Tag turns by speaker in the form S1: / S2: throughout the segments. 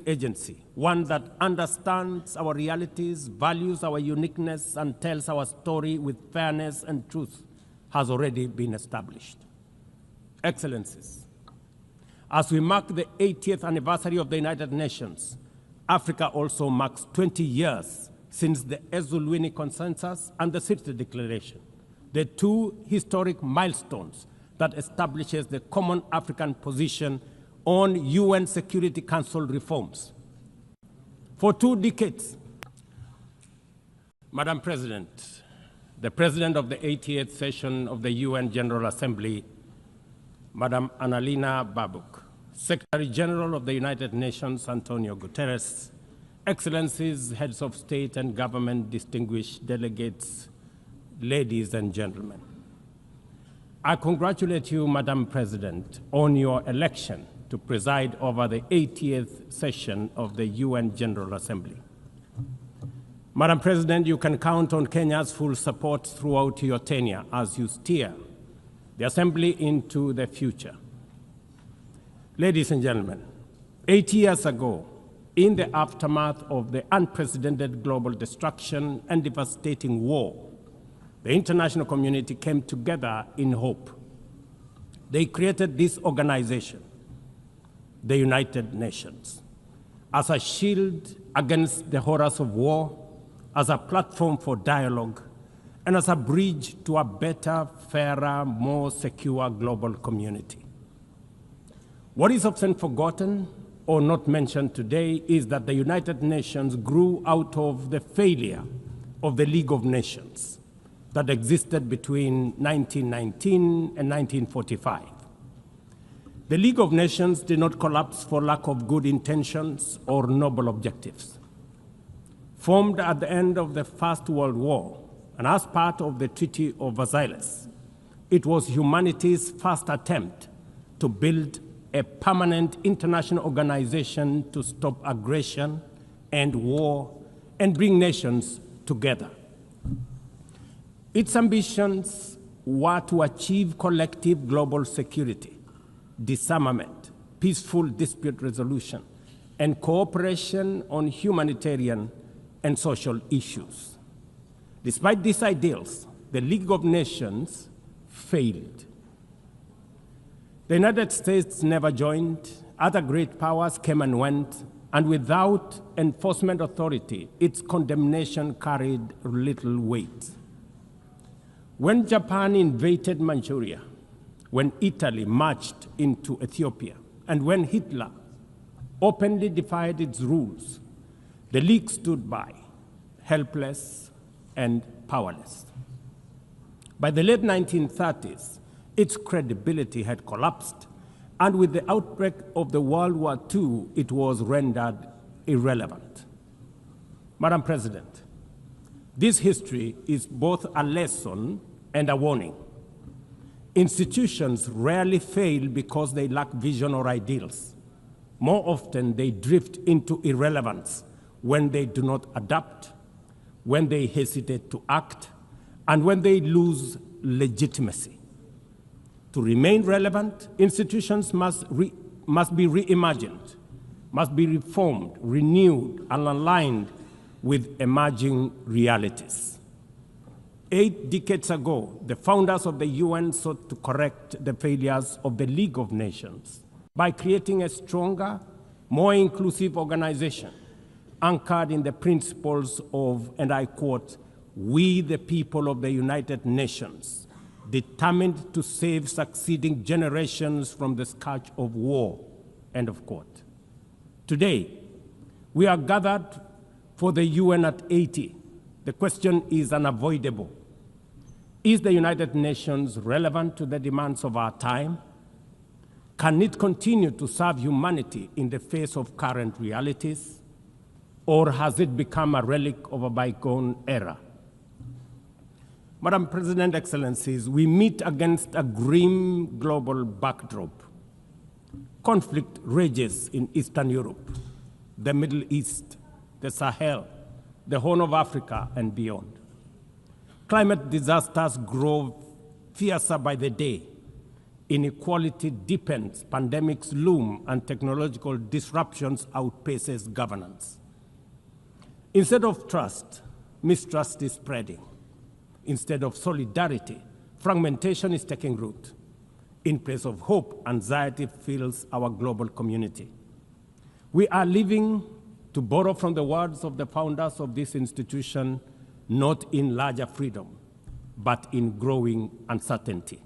S1: agency, one that understands our realities, values our uniqueness, and tells our story with fairness and truth, has already been established. Excellencies, as we mark the 80th anniversary of the United Nations, Africa also marks 20 years since the Ezulwini Consensus and the Sirte Declaration, the two historic milestones that establishes the common African position on UN Security Council reforms. For 2 decades, Madam President, the President of the 80th session of the UN General Assembly, Madam Annalena Baerbock, Secretary General of the United Nations, Antonio Guterres, Excellencies, Heads of State and Government, distinguished delegates, ladies and gentlemen. I congratulate you, Madam President, on your election to preside over the 80th session of the UN General Assembly. Madam President, you can count on Kenya's full support throughout your tenure as you steer the Assembly into the future. Ladies and gentlemen, 8 years ago, in the aftermath of the unprecedented global destruction and devastating war, the international community came together in hope. They created this organization, the United Nations, as a shield against the horrors of war, as a platform for dialogue, and as a bridge to a better, fairer, more secure global community. What is often forgotten or not mentioned today is that the United Nations grew out of the failure of the League of Nations that existed between 1919 and 1945. The League of Nations did not collapse for lack of good intentions or noble objectives. Formed at the end of the First World War and as part of the Treaty of Versailles, it was humanity's first attempt to build a permanent international organization to stop aggression and war and bring nations together. Its ambitions were to achieve collective global security, disarmament, peaceful dispute resolution, and cooperation on humanitarian and social issues. Despite these ideals, the League of Nations failed. The United States never joined, other great powers came and went, and without enforcement authority, its condemnation carried little weight. When Japan invaded Manchuria, when Italy marched into Ethiopia, and when Hitler openly defied its rules, the League stood by, helpless and powerless. By the late 1930s, its credibility had collapsed, and with the outbreak of the World War II, it was rendered irrelevant. Madam President, this history is both a lesson and a warning. Institutions rarely fail because they lack vision or ideals. More often, they drift into irrelevance when they do not adapt, when they hesitate to act, and when they lose legitimacy. To remain relevant, institutions must be reimagined, must be reformed, renewed, and aligned with emerging realities. 8 decades ago, the founders of the UN sought to correct the failures of the League of Nations by creating a stronger, more inclusive organization anchored in the principles of, and I quote, "We the people of the United Nations, determined to save succeeding generations from the scourge of war," end of quote. Today, we are gathered for the UN at 80. The question is unavoidable. Is the United Nations relevant to the demands of our time? Can it continue to serve humanity in the face of current realities? Or has it become a relic of a bygone era? Madam President, Excellencies, we meet against a grim global backdrop. Conflict rages in Eastern Europe, the Middle East, the Sahel, the Horn of Africa, and beyond. Climate disasters grow fiercer by the day. Inequality deepens, pandemics loom, and technological disruptions outpaces governance. Instead of trust, mistrust is spreading. Instead of solidarity, fragmentation is taking root. In place of hope, anxiety fills our global community. We are living, to borrow from the words of the founders of this institution, not in larger freedom, but in growing uncertainty.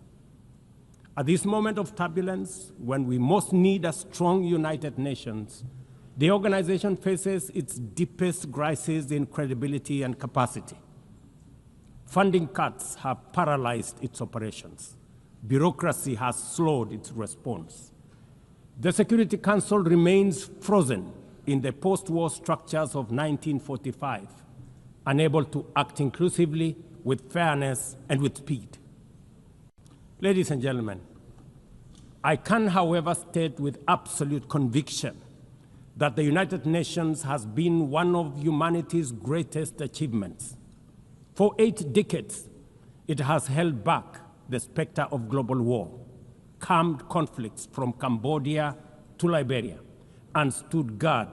S1: At this moment of turbulence, when we most need a strong United Nations, the organization faces its deepest crisis in credibility and capacity. Funding cuts have paralyzed its operations. Bureaucracy has slowed its response. The Security Council remains frozen in the post-war structures of 1945, unable to act inclusively, with fairness, and with speed. Ladies and gentlemen, I can, however, state with absolute conviction that the United Nations has been one of humanity's greatest achievements. For 8 decades, it has held back the specter of global war, calmed conflicts from Cambodia to Liberia, and stood guard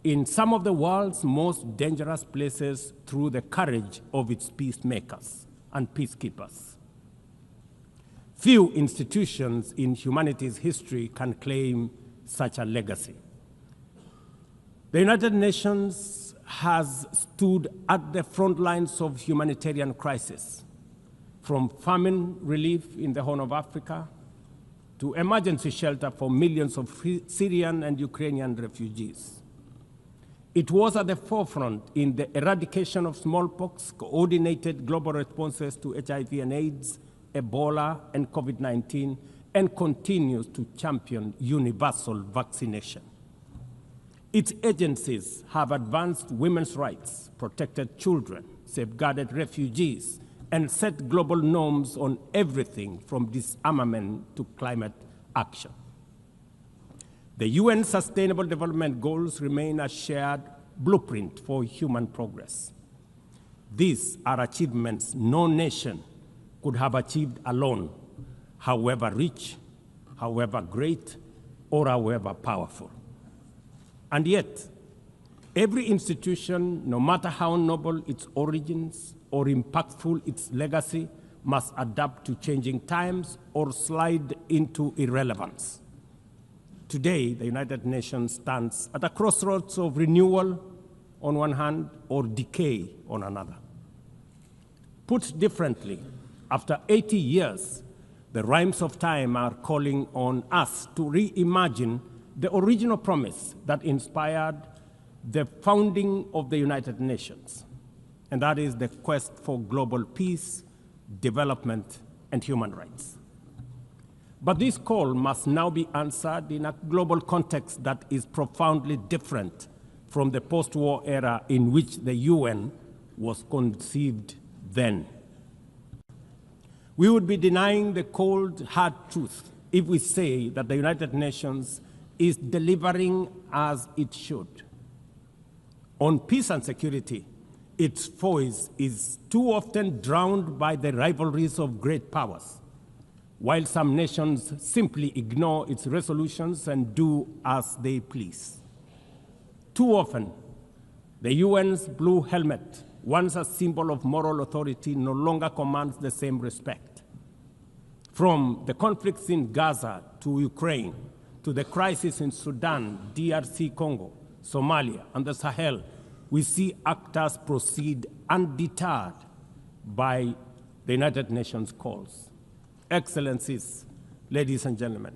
S1: in some of the world's most dangerous places through the courage of its peacemakers and peacekeepers. Few institutions in humanity's history can claim such a legacy. The United Nations has stood at the front lines of humanitarian crisis, from famine relief in the Horn of Africa to emergency shelter for millions of Syrian and Ukrainian refugees. It was at the forefront in the eradication of smallpox, coordinated global responses to HIV and AIDS, Ebola, and COVID-19, and continues to champion universal vaccination. Its agencies have advanced women's rights, protected children, safeguarded refugees, and set global norms on everything from disarmament to climate action. The UN Sustainable Development Goals remain a shared blueprint for human progress. These are achievements no nation could have achieved alone, however rich, however great, or however powerful. And yet, every institution, no matter how noble its origins or impactful its legacy, must adapt to changing times or slide into irrelevance. Today, the United Nations stands at a crossroads of renewal on one hand or decay on another. Put differently, after 80 years, the rhymes of time are calling on us to reimagine the original promise that inspired the founding of the United Nations, and that is the quest for global peace, development, and human rights. But this call must now be answered in a global context that is profoundly different from the post-war era in which the UN was conceived then. We would be denying the cold, hard truth if we say that the United Nations is delivering as it should. On peace and security, its voice is too often drowned by the rivalries of great powers, while some nations simply ignore its resolutions and do as they please. Too often, the UN's blue helmet, once a symbol of moral authority, no longer commands the same respect. From the conflicts in Gaza to Ukraine, to the crisis in Sudan, DRC Congo, Somalia, and the Sahel, we see actors proceed undeterred by the United Nations calls. Excellencies, ladies and gentlemen,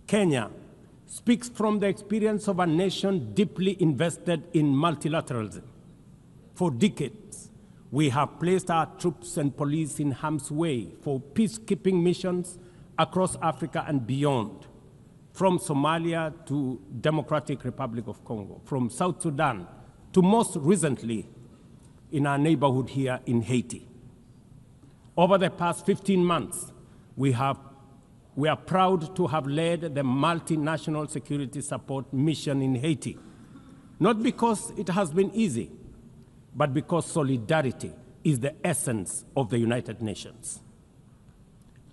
S1: Kenya speaks from the experience of a nation deeply invested in multilateralism. For decades, we have placed our troops and police in harm's way for peacekeeping missions across Africa and beyond, from Somalia to Democratic Republic of Congo, from South Sudan to most recently in our neighborhood here in Haiti. Over the past 15 months, we are proud to have led the multinational security support mission in Haiti, not because it has been easy, but because solidarity is the essence of the United Nations.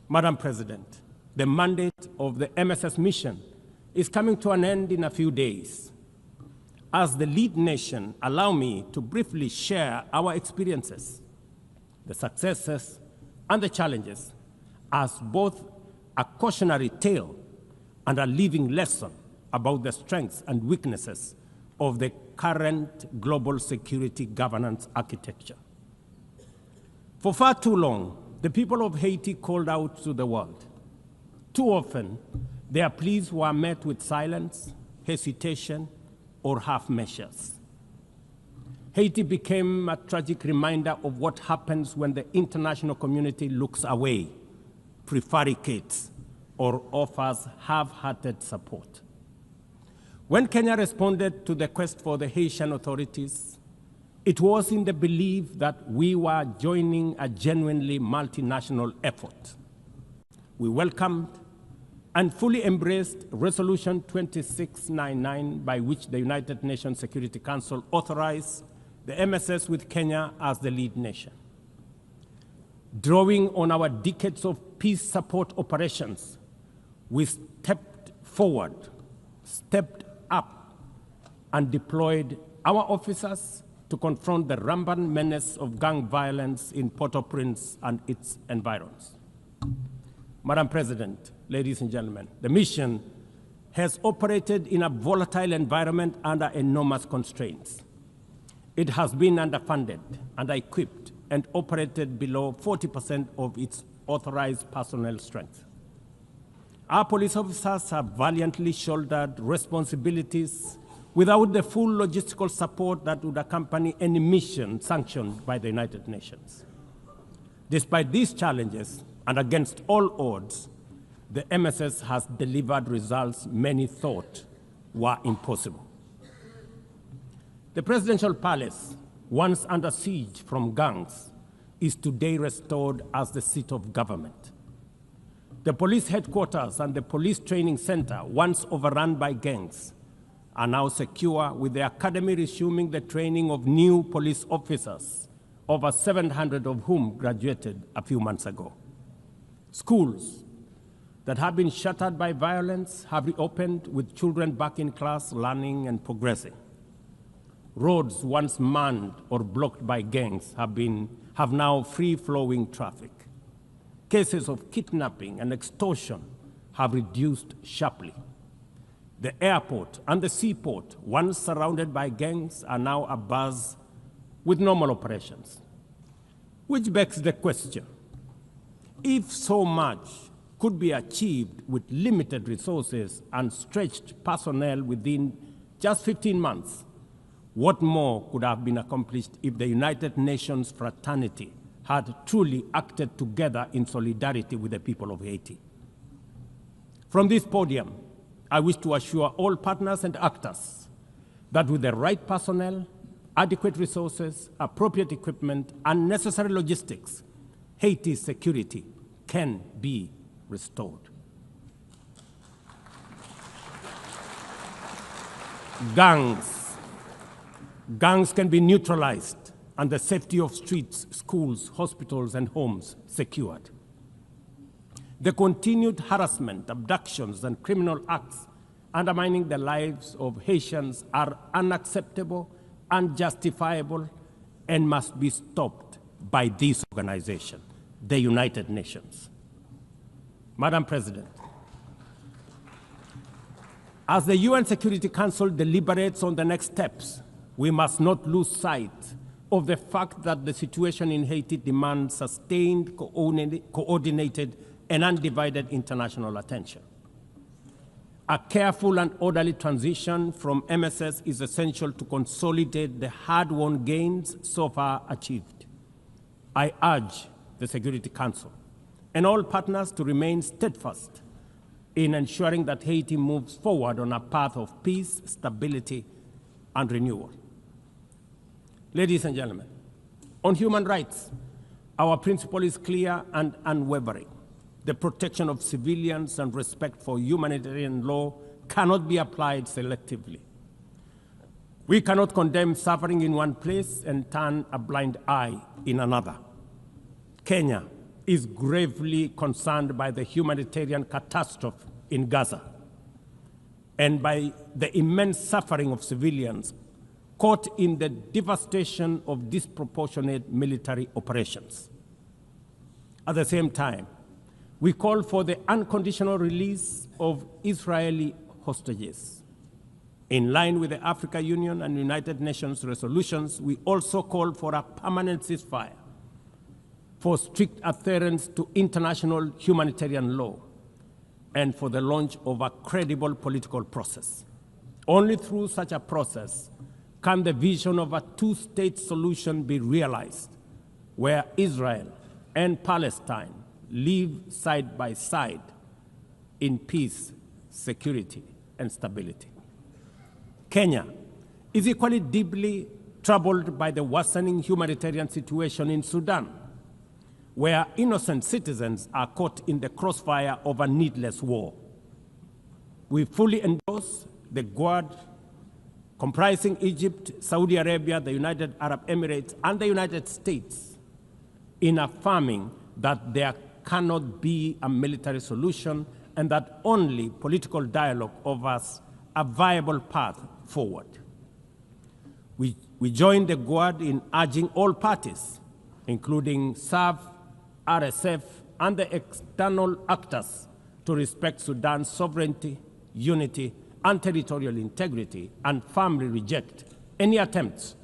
S1: Madam President, The mandate of the MSS mission is coming to an end in a few days. As the lead nation, allow me to briefly share our experiences, the successes and the challenges, as both a cautionary tale and a living lesson about the strengths and weaknesses of the current global security governance architecture. For far too long, the people of Haiti called out to the world. Too often, their pleas were met with silence, hesitation, or half measures. Haiti became a tragic reminder of what happens when the international community looks away, prevaricates, or offers half-hearted support. When Kenya responded to the quest for the Haitian authorities, it was in the belief that we were joining a genuinely multinational effort. We welcomed and fully embraced Resolution 2699, by which the United Nations Security Council authorized the MSS with Kenya as the lead nation. Drawing on our decades of peace support operations, we stepped forward, stepped up, and deployed our officers to confront the rampant menace of gang violence in Port-au-Prince and its environs. Madam President, ladies and gentlemen, the mission has operated in a volatile environment under enormous constraints. It has been underfunded, under-equipped, and operated below 40% of its authorized personnel strength. Our police officers have valiantly shouldered responsibilities without the full logistical support that would accompany any mission sanctioned by the United Nations. Despite these challenges, and against all odds, the MSS has delivered results many thought were impossible. The presidential palace, once under siege from gangs, is today restored as the seat of government. The police headquarters and the police training center, once overrun by gangs, are now secure, with the academy resuming the training of new police officers, over 700 of whom graduated a few months ago. Schools that have been shattered by violence have reopened, with children back in class, learning and progressing. Roads once manned or blocked by gangs have now free-flowing traffic. Cases of kidnapping and extortion have reduced sharply. The airport and the seaport, once surrounded by gangs, are now abuzz with normal operations. Which begs the question, if so much could be achieved with limited resources and stretched personnel within just 15 months, what more could have been accomplished if the United Nations fraternity had truly acted together in solidarity with the people of Haiti? From this podium, I wish to assure all partners and actors that with the right personnel, adequate resources, appropriate equipment, and necessary logistics, Haiti's security can be restored. Gangs can be neutralized and the safety of streets, schools, hospitals, and homes secured. The continued harassment, abductions, and criminal acts undermining the lives of Haitians are unacceptable, unjustifiable, and must be stopped by this organization, the United Nations. Madam President, as the UN Security Council deliberates on the next steps, we must not lose sight of the fact that the situation in Haiti demands sustained, coordinated, and undivided international attention. A careful and orderly transition from MSS is essential to consolidate the hard-won gains so far achieved. I urge the Security Council and all partners to remain steadfast in ensuring that Haiti moves forward on a path of peace, stability, and renewal. Ladies and gentlemen, on human rights, our principle is clear and unwavering. The protection of civilians and respect for humanitarian law cannot be applied selectively. We cannot condemn suffering in one place and turn a blind eye in another. Kenya is gravely concerned by the humanitarian catastrophe in Gaza and by the immense suffering of civilians caught in the devastation of disproportionate military operations. At the same time, we call for the unconditional release of Israeli hostages. In line with the African Union and United Nations resolutions, we also call for a permanent ceasefire, for strict adherence to international humanitarian law, and for the launch of a credible political process. Only through such a process can the vision of a two-state solution be realized, where Israel and Palestine live side by side in peace, security, and stability. Kenya is equally deeply troubled by the worsening humanitarian situation in Sudan, where innocent citizens are caught in the crossfire of a needless war. We fully endorse the Quad, comprising Egypt, Saudi Arabia, the United Arab Emirates, and the United States, in affirming that there cannot be a military solution and that only political dialogue offers a viable path forward. We join the Quad in urging all parties, including SAF, RSF, and the external actors, to respect Sudan's sovereignty, unity, and territorial integrity, and firmly reject any attempts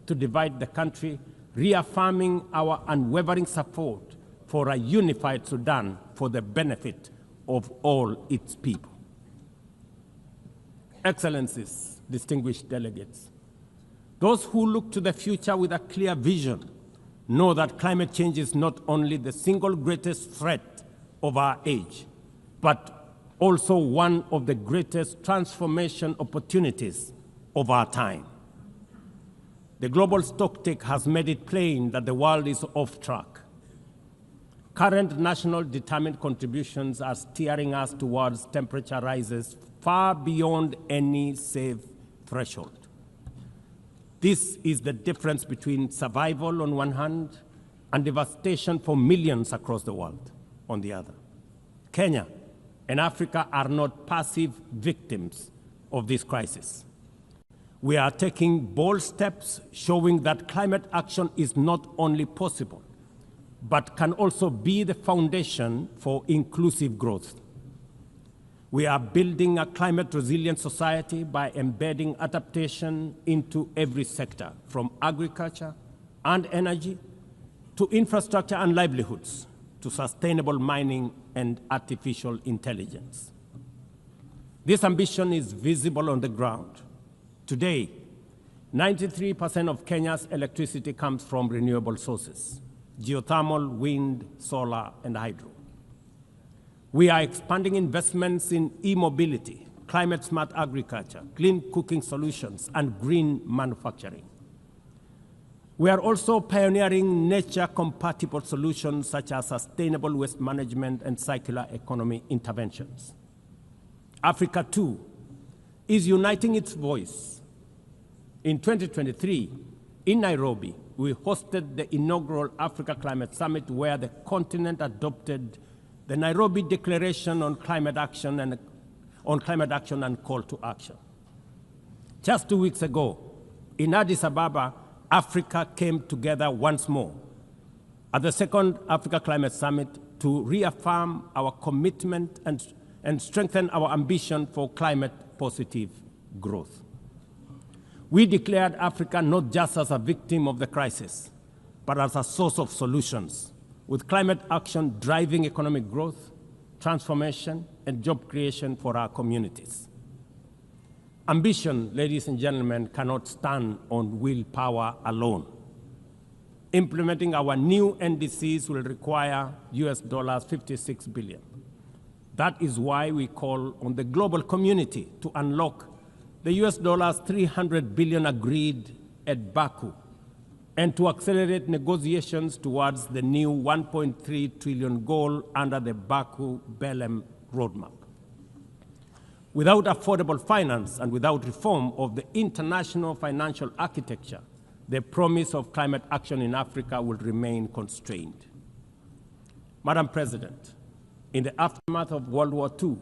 S1: to divide the country, reaffirming our unwavering support for a unified Sudan for the benefit of all its people. Excellencies, distinguished delegates, those who look to the future with a clear vision know that climate change is not only the single greatest threat of our age, but also one of the greatest transformation opportunities of our time. The global stocktake has made it plain that the world is off track. Current national determined contributions are steering us towards temperature rises far beyond any safe threshold. This is the difference between survival on one hand and devastation for millions across the world on the other. Kenya and Africa are not passive victims of this crisis. We are taking bold steps showing that climate action is not only possible, but can also be the foundation for inclusive growth. We are building a climate-resilient society by embedding adaptation into every sector, from agriculture and energy to infrastructure and livelihoods, to sustainable mining and artificial intelligence. This ambition is visible on the ground. Today, 93% of Kenya's electricity comes from renewable sources: geothermal, wind, solar, and hydro. We are expanding investments in e-mobility, climate-smart agriculture, clean cooking solutions, and green manufacturing. We are also pioneering nature-compatible solutions such as sustainable waste management and circular economy interventions. Africa, too, is uniting its voice. In 2023, in Nairobi, we hosted the inaugural Africa Climate Summit, where the continent adopted the Nairobi Declaration on Climate Action and Call to Action. Just 2 weeks ago, in Addis Ababa, Africa came together once more at the second Africa Climate Summit to reaffirm our commitment and strengthen our ambition for climate-positive growth. We declared Africa not just as a victim of the crisis, but as a source of solutions, with climate action driving economic growth, transformation, and job creation for our communities. Ambition, ladies and gentlemen, cannot stand on willpower alone. Implementing our new NDCs will require $56 billion. That is why we call on the global community to unlock the $300 billion agreed at Baku, and to accelerate negotiations towards the new $1.3 trillion goal under the Baku-Belém roadmap. Without affordable finance and without reform of the international financial architecture, the promise of climate action in Africa will remain constrained. Madam President, in the aftermath of World War II,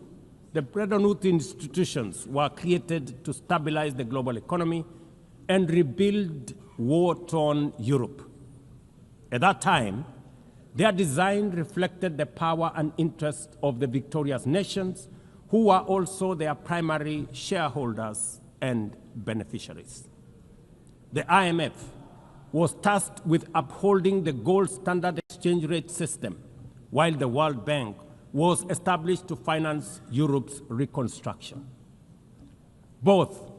S1: the Bretton Woods institutions were created to stabilize the global economy and rebuild war-torn Europe. At that time, their design reflected the power and interest of the victorious nations, who were also their primary shareholders and beneficiaries. The IMF was tasked with upholding the gold standard exchange rate system, while the World Bank was established to finance Europe's reconstruction. Both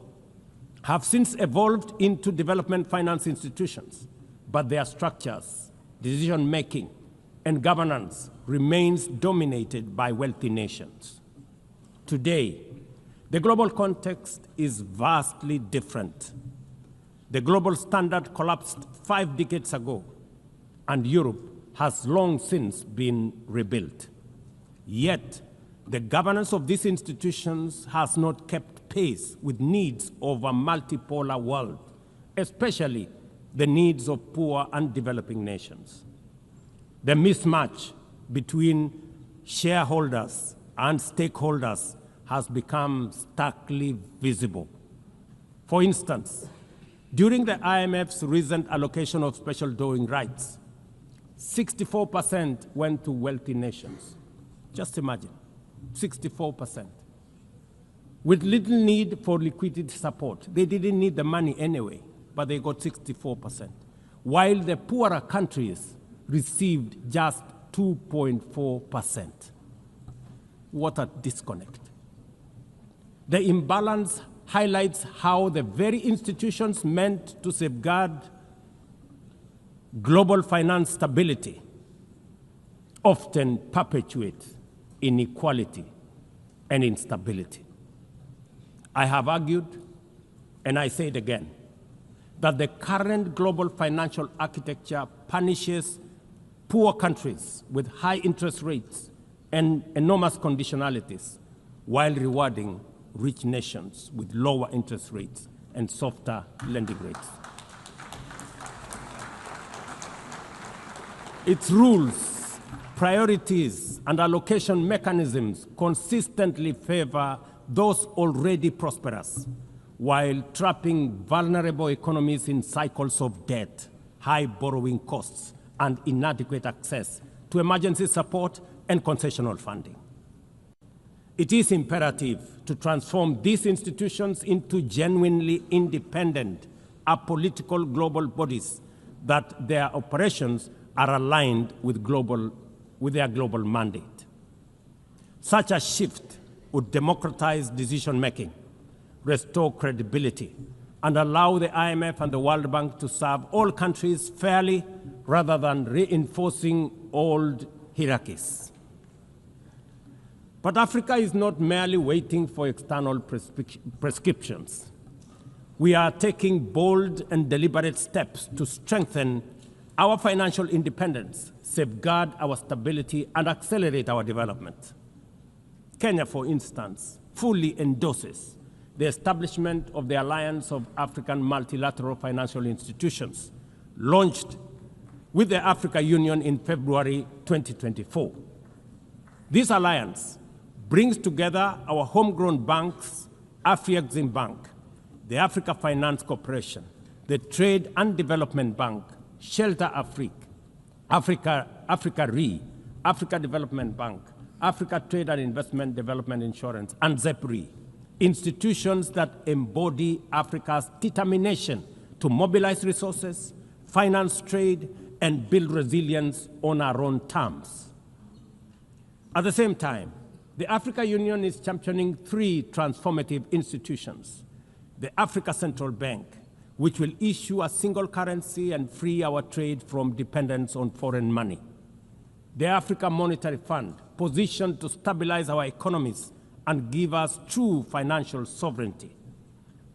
S1: have since evolved into development finance institutions, but their structures, decision-making, and governance remains dominated by wealthy nations. Today, the global context is vastly different. The global standard collapsed 5 decades ago, and Europe has long since been rebuilt. Yet, the governance of these institutions has not kept pace with needs of a multipolar world, especially the needs of poor and developing nations. The mismatch between shareholders and stakeholders has become starkly visible. For instance, during the IMF's recent allocation of special drawing rights, 64% went to wealthy nations. Just imagine, 64%. With little need for liquidity support. They didn't need the money anyway, but they got 64%. While the poorer countries received just 2.4%. What a disconnect. The imbalance highlights how the very institutions meant to safeguard global finance stability often perpetuate inequality and instability. I have argued, and I say it again, that the current global financial architecture punishes poor countries with high interest rates and enormous conditionalities, while rewarding rich nations with lower interest rates and softer lending rates. Its rules, priorities, and allocation mechanisms consistently favor those already prosperous, while trapping vulnerable economies in cycles of debt, high borrowing costs, and inadequate access to emergency support and concessional funding. It is imperative to transform these institutions into genuinely independent, apolitical global bodies that their operations are aligned with their global mandate. Such a shift would democratize decision-making, restore credibility, and allow the IMF and the World Bank to serve all countries fairly rather than reinforcing old hierarchies. But Africa is not merely waiting for external prescriptions. We are taking bold and deliberate steps to strengthen our financial independence, safeguard our stability, and accelerate our development. Kenya, for instance, fully endorses the establishment of the Alliance of African Multilateral Financial Institutions, launched with the Africa Union in February 2024. This alliance brings together our homegrown banks, Afreximbank, the Africa Finance Corporation, the Trade and Development Bank, Shelter Afrique, Africa Re, Africa Development Bank, Africa Trade and Investment Development Insurance, and ZEP-RE, institutions that embody Africa's determination to mobilize resources, finance trade, and build resilience on our own terms. At the same time, the Africa Union is championing 3 transformative institutions: the Africa Central Bank, which will issue a single currency and free our trade from dependence on foreign money; the Africa Monetary Fund, positioned to stabilize our economies and give us true financial sovereignty;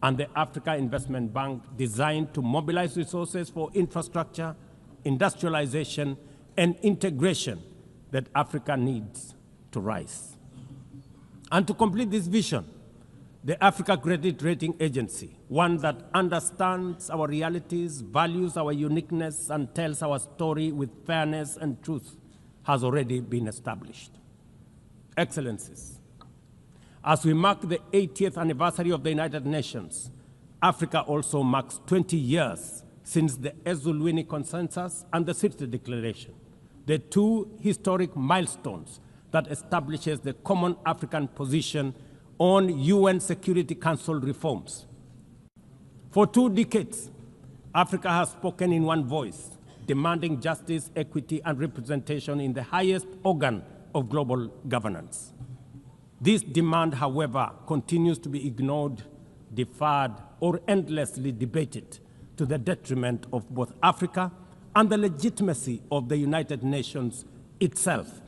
S1: and the Africa Investment Bank, designed to mobilize resources for infrastructure, industrialization, and integration that Africa needs to rise. And to complete this vision, the Africa Credit Rating Agency, one that understands our realities, values our uniqueness, and tells our story with fairness and truth, has already been established. Excellencies, as we mark the 80th anniversary of the United Nations, Africa also marks 20 years since the Ezulwini Consensus and the Sirte Declaration, the two historic milestones that establishes the common African position on UN Security Council reforms. For 2 decades, Africa has spoken in one voice, demanding justice, equity, and representation in the highest organ of global governance. This demand, however, continues to be ignored, deferred, or endlessly debated to the detriment of both Africa and the legitimacy of the United Nations itself.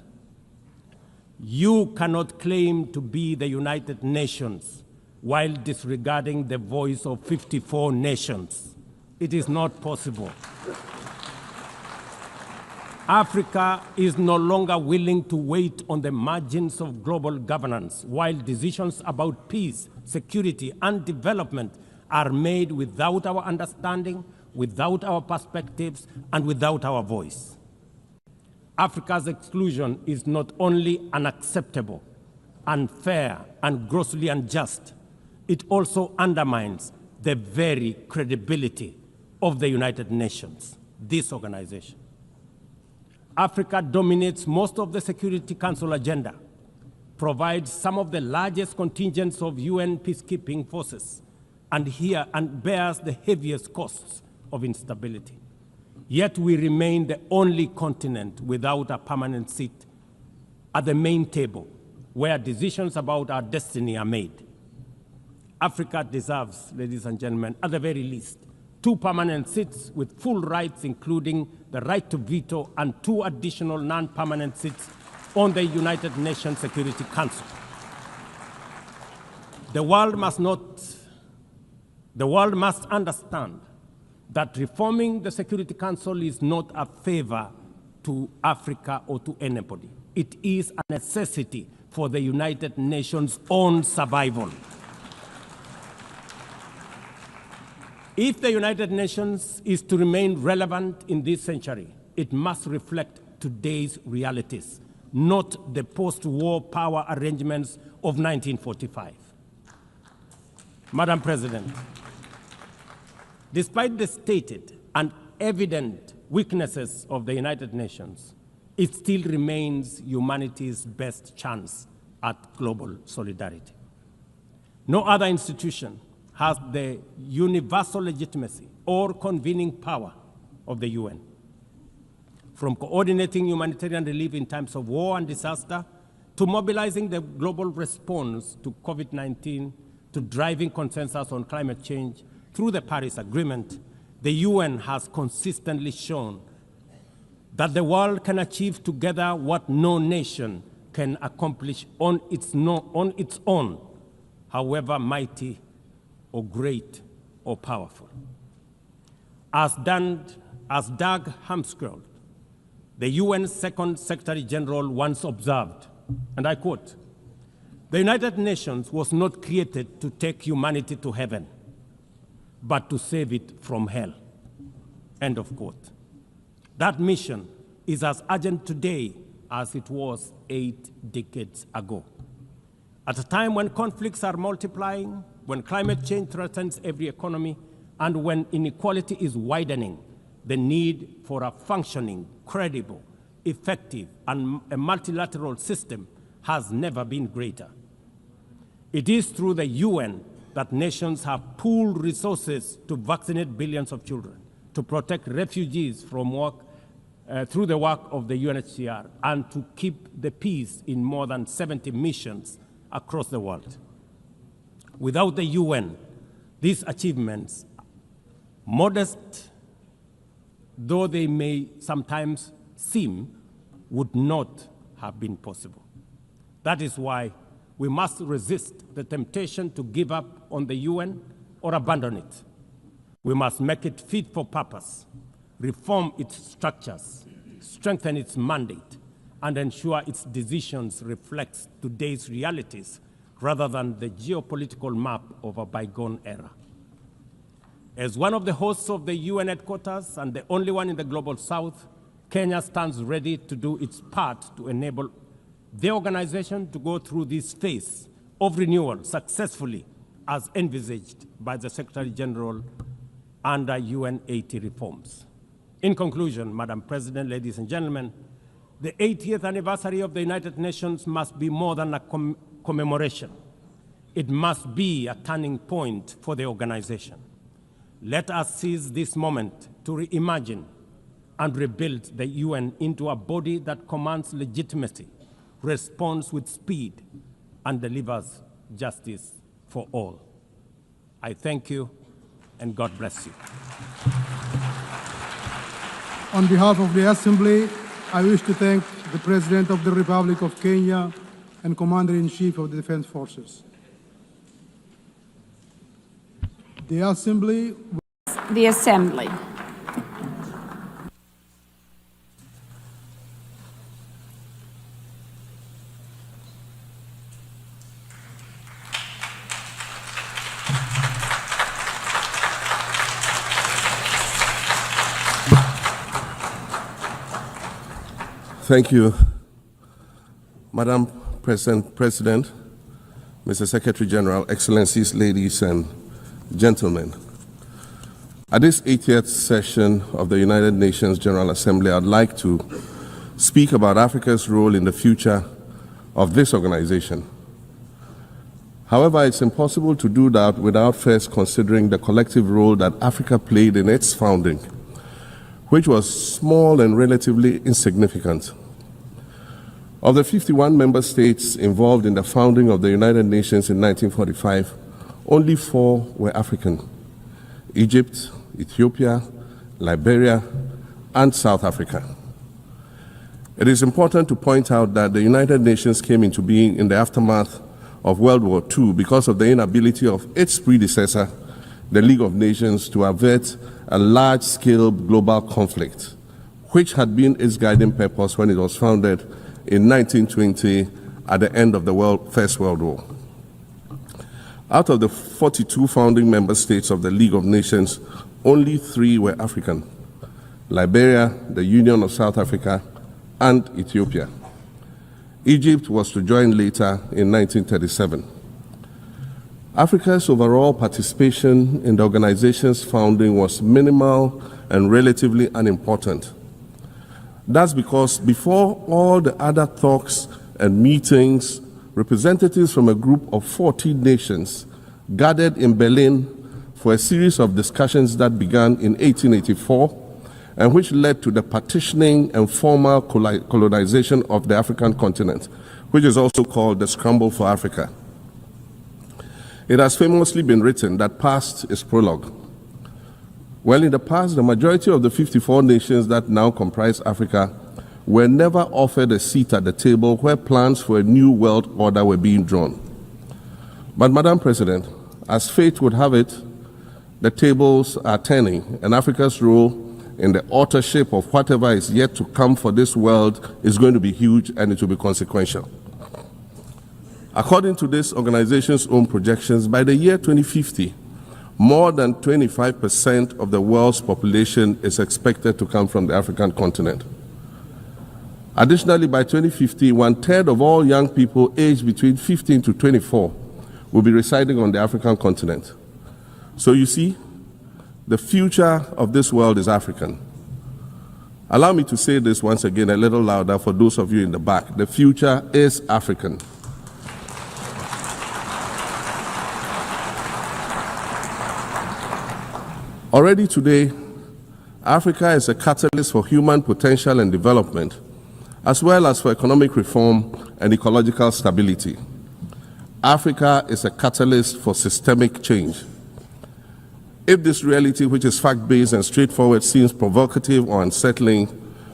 S1: You cannot claim to be the United Nations while disregarding the voice of 54 nations. It is not possible. Africa is no longer willing to wait on the margins of global governance while decisions about peace, security, and development are made without our understanding, without our perspectives, and without our voice. Africa's exclusion is not only unacceptable, unfair, and grossly unjust, it also undermines the very credibility of the United Nations, this organization. Africa dominates most of the Security Council agenda, provides some of the largest contingents of UN peacekeeping forces, and bears the heaviest costs of instability. Yet we remain the only continent without a permanent seat at the main table where decisions about our destiny are made. Africa deserves, ladies and gentlemen, at the very least, 2 permanent seats with full rights, including the right to veto, and 2 additional non-permanent seats on the United Nations Security Council. The world must understand that reforming the Security Council is not a favor to Africa or to anybody. It is a necessity for the United Nations' own survival. If the United Nations is to remain relevant in this century, it must reflect today's realities, not the post-war power arrangements of 1945. Madam President, despite the stated and evident weaknesses of the United Nations, it still remains humanity's best chance at global solidarity. No other institution has the universal legitimacy or convening power of the UN. From coordinating humanitarian relief in times of war and disaster, to mobilizing the global response to COVID-19, to driving consensus on climate change, through the Paris Agreement, the UN has consistently shown that the world can achieve together what no nation can accomplish on its own, however mighty or great or powerful. As Dag Hammarskjöld, the UN's Second Secretary General, once observed, and I quote, "The United Nations was not created to take humanity to heaven, but to save it from hell." End of quote. That mission is as urgent today as it was 8 decades ago. At a time when conflicts are multiplying, when climate change threatens every economy, and when inequality is widening, the need for a functioning, credible, effective, and a multilateral system has never been greater. It is through the UN that nations have pooled resources to vaccinate billions of children, to protect refugees from through the work of the UNHCR, and to keep the peace in more than 70 missions across the world. Without the UN, these achievements, modest though they may sometimes seem, would not have been possible. That is why we must resist the temptation to give up on the UN or abandon it. We must make it fit for purpose, reform its structures, strengthen its mandate, and ensure its decisions reflect today's realities rather than the geopolitical map of a bygone era. As one of the hosts of the UN headquarters and the only one in the Global South, Kenya stands ready to do its part to enable the organization to go through this phase of renewal successfully as envisaged by the Secretary General under UN 80 reforms. In conclusion, Madam President, ladies and gentlemen, the 80th anniversary of the United Nations must be more than a commemoration. It must be a turning point for the organization. Let us seize this moment to reimagine and rebuild the UN into a body that commands legitimacy, responds with speed, and delivers justice for all. I thank you, and God bless you.
S2: On behalf of the Assembly, I wish to thank the President of the Republic of Kenya and Commander-in-Chief of the Defense Forces. The Assembly.
S3: The Assembly.
S4: Thank you, Madam President, Mr. Secretary General, Excellencies, ladies and gentlemen. At this 80th session of the United Nations General Assembly, I'd like to speak about Africa's role in the future of this organization. However, it's impossible to do that without first considering the collective role that Africa played in its founding, which was small and relatively insignificant. Of the 51 member states involved in the founding of the United Nations in 1945, only 4 were African: Egypt, Ethiopia, Liberia, and South Africa. It is important to point out that the United Nations came into being in the aftermath of World War II because of the inability of its predecessor, the League of Nations, to avert a large-scale global conflict, which had been its guiding purpose when it was founded in 1920 at the end of the First World War. Out of the 42 founding member states of the League of Nations, only 3 were African: Liberia, the Union of South Africa, and Ethiopia. Egypt was to join later in 1937. Africa's overall participation in the organization's founding was minimal and relatively unimportant. That's because before all the other talks and meetings, representatives from a group of 14 nations gathered in Berlin for a series of discussions that began in 1884 and which led to the partitioning and formal colonization of the African continent, which is also called the Scramble for Africa. It has famously been written that past is prologue. Well, in the past, the majority of the 54 nations that now comprise Africa were never offered a seat at the table where plans for a new world order were being drawn. But, Madam President, as fate would have it, the tables are turning, and Africa's role in the authorship of whatever is yet to come for this world is going to be huge, and it will be consequential. According to this organization's own projections, by the year 2050, more than 25% of the world's population is expected to come from the African continent. Additionally, by 2050, 1/3 of all young people aged between 15 to 24 will be residing on the African continent. So you see, the future of this world is African. Allow me to say this once again a little louder for those of you in the back. The future is African. Already today, Africa is a catalyst for human potential and development, as well as for economic reform and ecological stability. Africa is a catalyst for systemic change. If this reality, which is fact-based and straightforward, seems provocative or unsettling,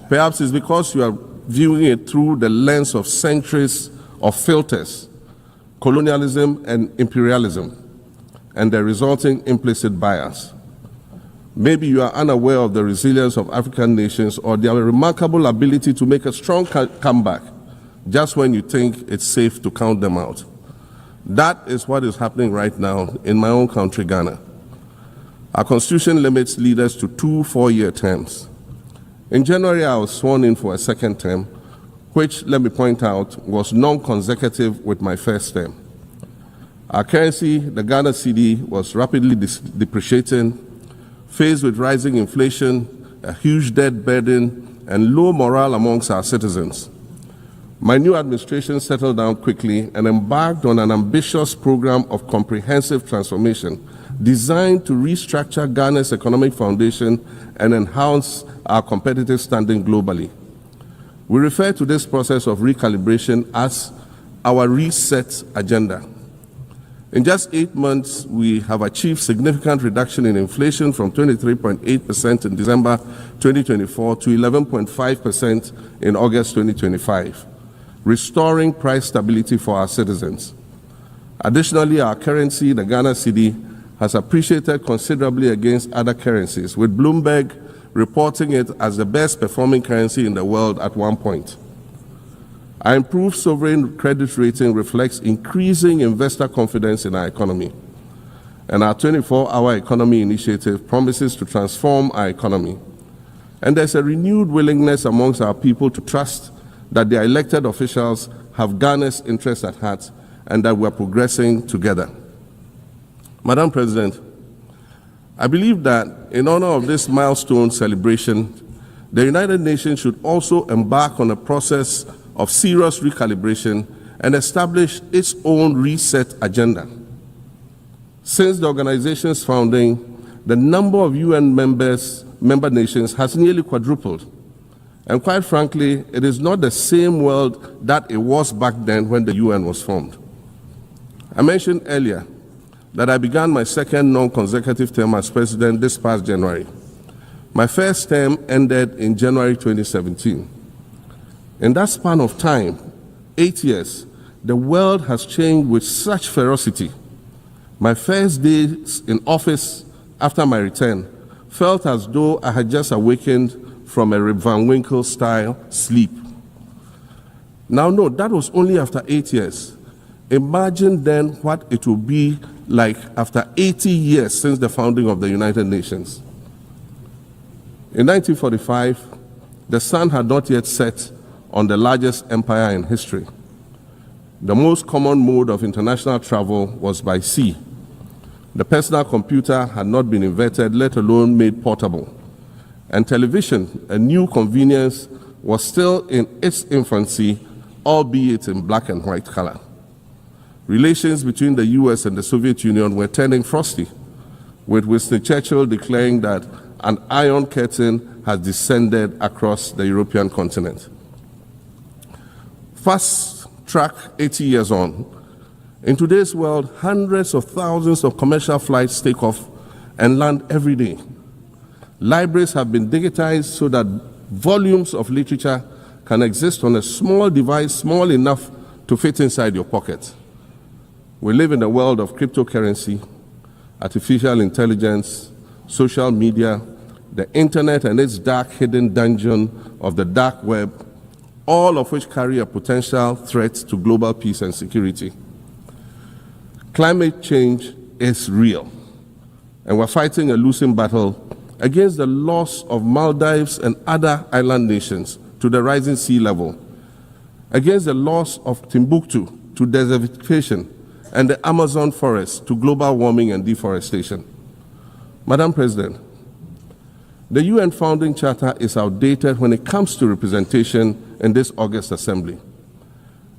S4: perhaps it's because you are viewing it through the lens of centuries of filters, colonialism and imperialism, and the resulting implicit bias. Maybe you are unaware of the resilience of African nations or their remarkable ability to make a strong comeback just when you think it's safe to count them out. That is what is happening right now in my own country, Ghana. Our constitution limits leaders to 2 4-year terms. In January, I was sworn in for a second term, which, let me point out, was non-consecutive with my first term. Our currency, the Ghana cedi, was rapidly depreciating, faced with rising inflation, a huge debt burden, and low morale amongst our citizens. My new administration settled down quickly and embarked on an ambitious program of comprehensive transformation designed to restructure Ghana's economic foundation and enhance our competitive standing globally. We refer to this process of recalibration as our reset agenda. In just 8 months, we have achieved significant reduction in inflation from 23.8% in December 2024 to 11.5% in August 2025, restoring price stability for our citizens. Additionally, our currency, the Ghana cedi, has appreciated considerably against other currencies, with Bloomberg reporting it as the best performing currency in the world at one point. Our improved sovereign credit rating reflects increasing investor confidence in our economy. And our 24-hour economy initiative promises to transform our economy. And there's a renewed willingness amongst our people to trust that their elected officials have Ghana's interests at heart and that we're progressing together. Madam President, I believe that in honor of this milestone celebration, the United Nations should also embark on a process of serious recalibration and establish its own reset agenda. Since the organization's founding, the number of UN member nations has nearly quadrupled. And quite frankly, it is not the same world that it was back then when the UN was formed. I mentioned earlier that I began my second non-consecutive term as president this past January. My first term ended in January 2017. In that span of time, 8 years, the world has changed with such ferocity. My first days in office after my return felt as though I had just awakened from a Rip Van Winkle-style sleep. Now, no, that was only after 8 years. Imagine then what it will be like after 80 years since the founding of the United Nations. In 1945, the sun had not yet set on the largest empire in history. The most common mode of international travel was by sea. The personal computer had not been invented, let alone made portable. And television, a new convenience, was still in its infancy, albeit in black and white color. Relations between the US and the Soviet Union were turning frosty, with Winston Churchill declaring that an iron curtain has descended across the European continent. Fast track 80 years on, in today's world, hundreds of thousands of commercial flights take off and land every day. Libraries have been digitized so that volumes of literature can exist on a small device, small enough to fit inside your pocket. We live in a world of cryptocurrency, artificial intelligence, social media, the internet and its dark hidden dungeon of the dark web, all of which carry a potential threat to global peace and security. Climate change is real, and we're fighting a losing battle against the loss of Maldives and other island nations to the rising sea level, against the loss of Timbuktu to desertification and the Amazon forest to global warming and deforestation. Madam President, the UN Founding Charter is outdated when it comes to representation in this August Assembly.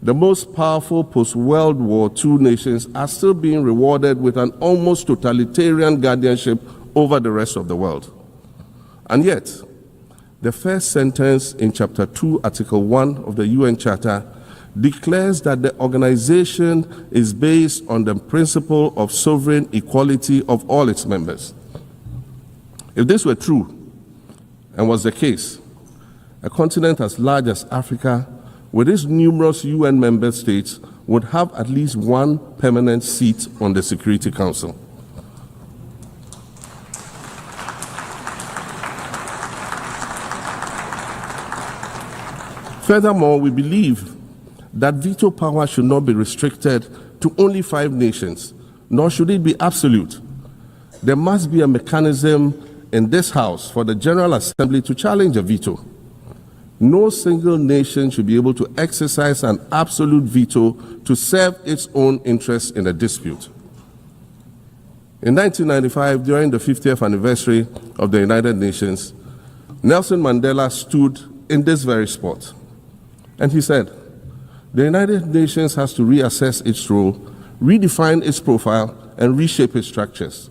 S4: The most powerful post-World War II nations are still being rewarded with an almost totalitarian guardianship over the rest of the world. And yet, the first sentence in Chapter 2, Article 1 of the UN Charter declares that the organization is based on the principle of sovereign equality of all its members. If this were true, and was the case, a continent as large as Africa, with its numerous UN member states, would have at least one permanent seat on the Security Council. Furthermore, we believe that veto power should not be restricted to only 5 nations, nor should it be absolute. There must be a mechanism in this House for the General Assembly to challenge a veto. No single nation should be able to exercise an absolute veto to serve its own interests in a dispute. In 1995, during the 50th anniversary of the United Nations, Nelson Mandela stood in this very spot, and he said, "The United Nations has to reassess its role, redefine its profile, and reshape its structures.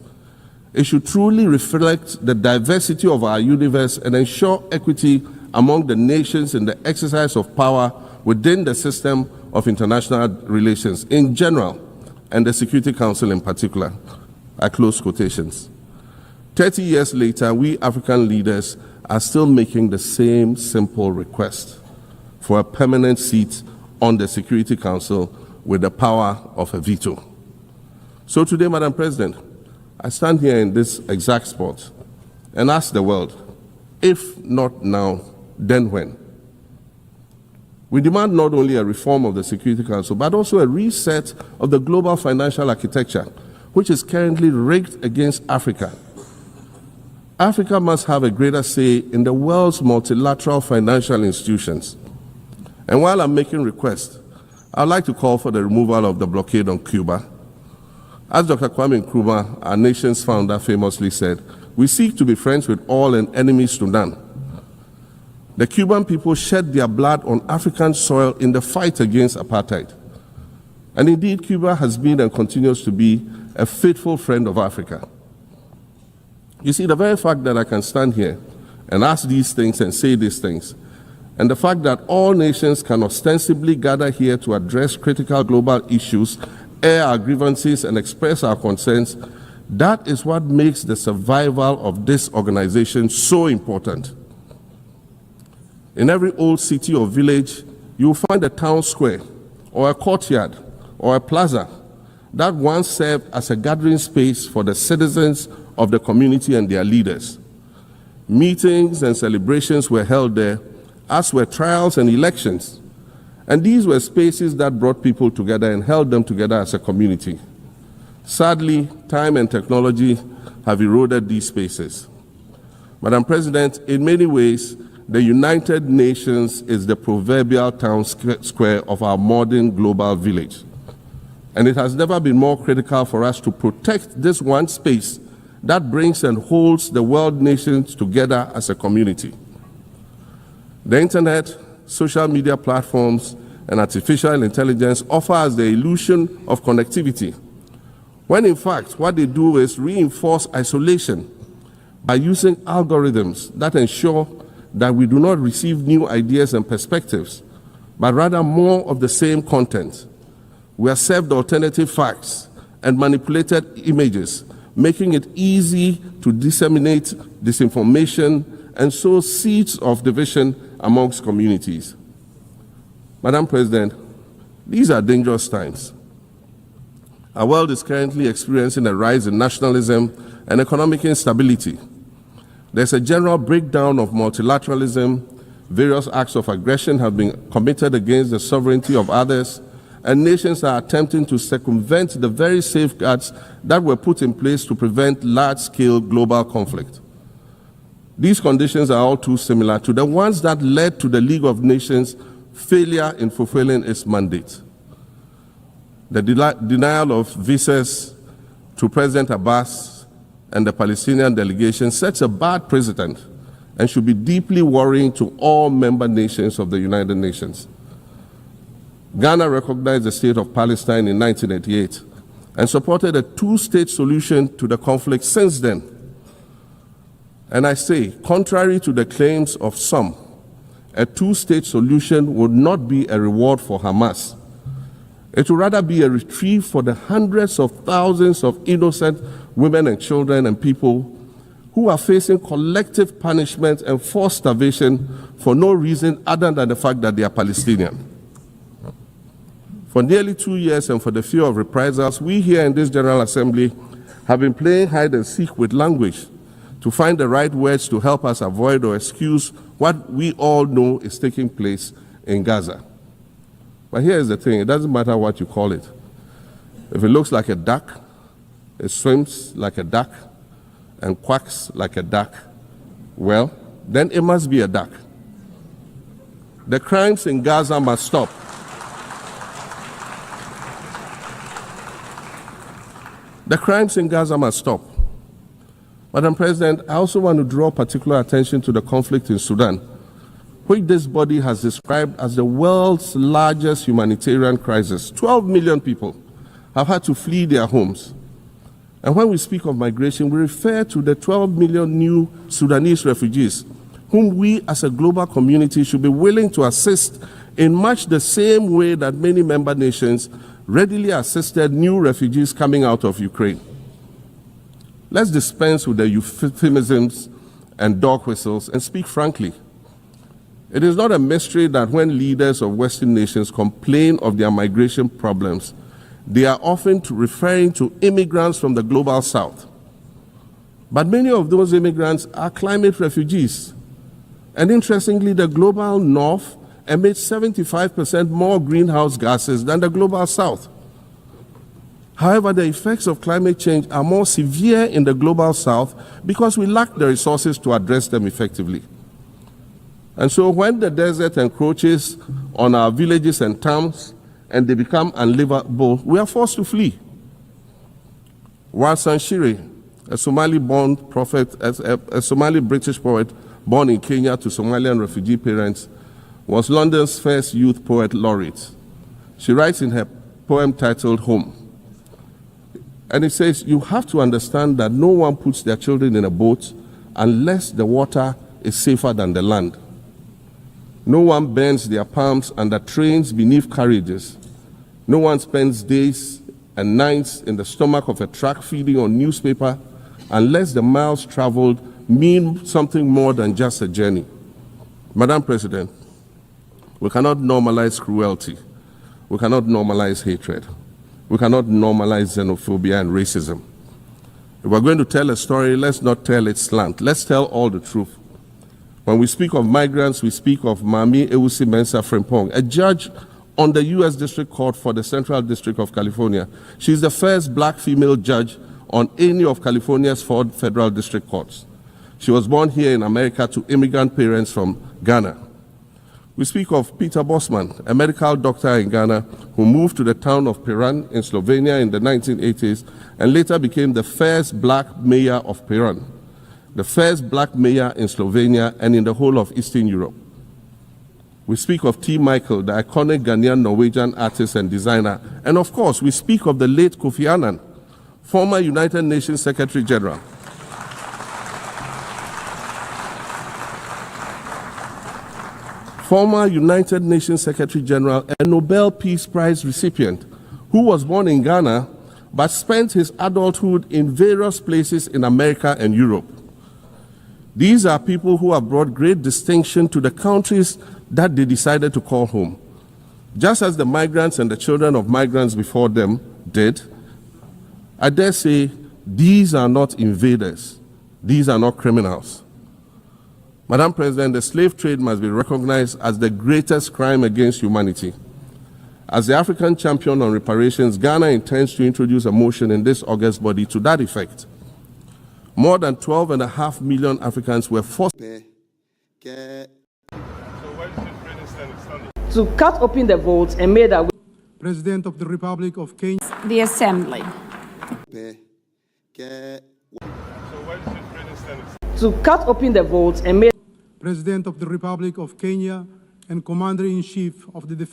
S4: It should truly reflect the diversity of our universe and ensure equity among the nations in the exercise of power within the system of international relations in general and the Security Council in particular." I close quotations. 30 years later, we African leaders are still making the same simple request for a permanent seat on the Security Council with the power of a veto. So today, Madam President, I stand here in this exact spot and ask the world, if not now, then when? We demand not only a reform of the Security Council, but also a reset of the global financial architecture, which is currently rigged against Africa. Africa must have a greater say in the world's multilateral financial institutions. And while I'm making requests, I'd like to call for the removal of the blockade on Cuba. As Dr. Kwame Nkrumah, our nation's founder, famously said, "We seek to be friends with all and enemies to none." The Cuban people shed their blood on African soil in the fight against apartheid. And indeed, Cuba has been and continues to be a faithful friend of Africa. You see, the very fact that I can stand here and ask these things and say these things, and the fact that all nations can ostensibly gather here to address critical global issues, air our grievances, and express our concerns, that is what makes the survival of this organization so important. In every old city or village, you will find a town square, or a courtyard, or a plaza that once served as a gathering space for the citizens of the community and their leaders. Meetings and celebrations were held there, as were trials and elections. And these were spaces that brought people together and held them together as a community. Sadly, time and technology have eroded these spaces. Madam President, in many ways, the United Nations is the proverbial town square of our modern global village. And it has never been more critical for us to protect this one space that brings and holds the world nations together as a community. The internet, social media platforms, and artificial intelligence offer us the illusion of connectivity, when in fact what they do is reinforce isolation by using algorithms that ensure that we do not receive new ideas and perspectives, but rather more of the same content. We are served alternative facts and manipulated images, making it easy to disseminate disinformation and sow seeds of division amongst communities. Madam President, these are dangerous times. Our world is currently experiencing a rise in nationalism and economic instability. There's a general breakdown of multilateralism. Various acts of aggression have been committed against the sovereignty of others, and nations are attempting to circumvent the very safeguards that were put in place to prevent large-scale global conflict. These conditions are all too similar to the ones that led to the League of Nations' failure in fulfilling its mandate. The denial of visas to President Abbas and the Palestinian delegation sets a bad precedent and should be deeply worrying to all member nations of the United Nations. Ghana recognized the state of Palestine in 1988 and supported a two-state solution to the conflict since then. And I say, contrary to the claims of some, a two-state solution would not be a reward for Hamas. It would rather be a reprieve for the hundreds of thousands of innocent women and children and people who are facing collective punishment and forced starvation for no reason other than the fact that they are Palestinian. For nearly 2 years and for the fear of reprisals, we here in this General Assembly have been playing hide and seek with language to find the right words to help us avoid or excuse what we all know is taking place in Gaza. But here's the thing, it doesn't matter what you call it. If it looks like a duck, it swims like a duck. and quacks like a duck, well, then it must be a duck. The crimes in Gaza must stop. The crimes in Gaza must stop. Madam President, I also want to draw particular attention to the conflict in Sudan, which this body has described as the world's largest humanitarian crisis. 12 million people have had to flee their homes. And when we speak of migration, we refer to the 12 million new Sudanese refugees, whom we as a global community should be willing to assist in much the same way that many member nations readily assisted new refugees coming out of Ukraine. Let's dispense with the euphemisms and dog whistles and speak frankly. It is not a mystery that when leaders of Western nations complain of their migration problems, they are often referring to immigrants from the global south. But many of those immigrants are climate refugees. And interestingly, the global north emits 75% more greenhouse gases than the global south. However, the effects of climate change are more severe in the global south because we lack the resources to address them effectively. And so when the desert encroaches on our villages and towns and they become unlivable, we are forced to flee. Warsan Shire, a Somali-born prophet, a Somali-British poet born in Kenya to Somalian refugee parents, was London's first youth poet laureate. She writes in her poem titled Home. And it says, you have to understand that no one puts their children in a boat unless the water is safer than the land. No one bends their palms under trains beneath carriages. No one spends days and nights in the stomach of a truck feeding on newspaper unless the miles traveled mean something more than just a journey. Madam President, we cannot normalize cruelty. We cannot normalize hatred. We cannot normalize xenophobia and racism. If we're going to tell a story, let's not tell its slant. Let's tell all the truth. When we speak of migrants, we speak of Mami Ewusi Mensah Frimpong, a judge on the U.S. District Court for the Central District of California. She's the first black female judge on any of California's 4 federal district courts. She was born here in America to immigrant parents from Ghana. We speak of Peter Bosman, a medical doctor in Ghana who moved to the town of Piran in Slovenia in the 1980s and later became the first black mayor of Piran, the first black mayor in Slovenia and in the whole of Eastern Europe. We speak of T. Michael, the iconic Ghanaian Norwegian artist and designer. And of course, we speak of the late Kofi Annan, former United Nations Secretary General. Former United Nations Secretary General and Nobel Peace Prize recipient, who was born in Ghana but spent his adulthood in various places in America and Europe. These are people who have brought great distinction to the countries that they decided to call home. Just as the migrants and the children of migrants before them did, I dare say these are not invaders. These are not criminals. Madam President, the slave trade must be recognized as the greatest crime against humanity. As the African champion on reparations, Ghana intends to introduce a motion in this August body to that effect. More than 12.5 million Africans were forced
S5: to cut open the votes and made that
S2: President of the Republic of Kenya.
S3: The Assembly.
S5: to cut open the votes and made
S2: President of the Republic of Kenya and Commander-in-Chief of the Defense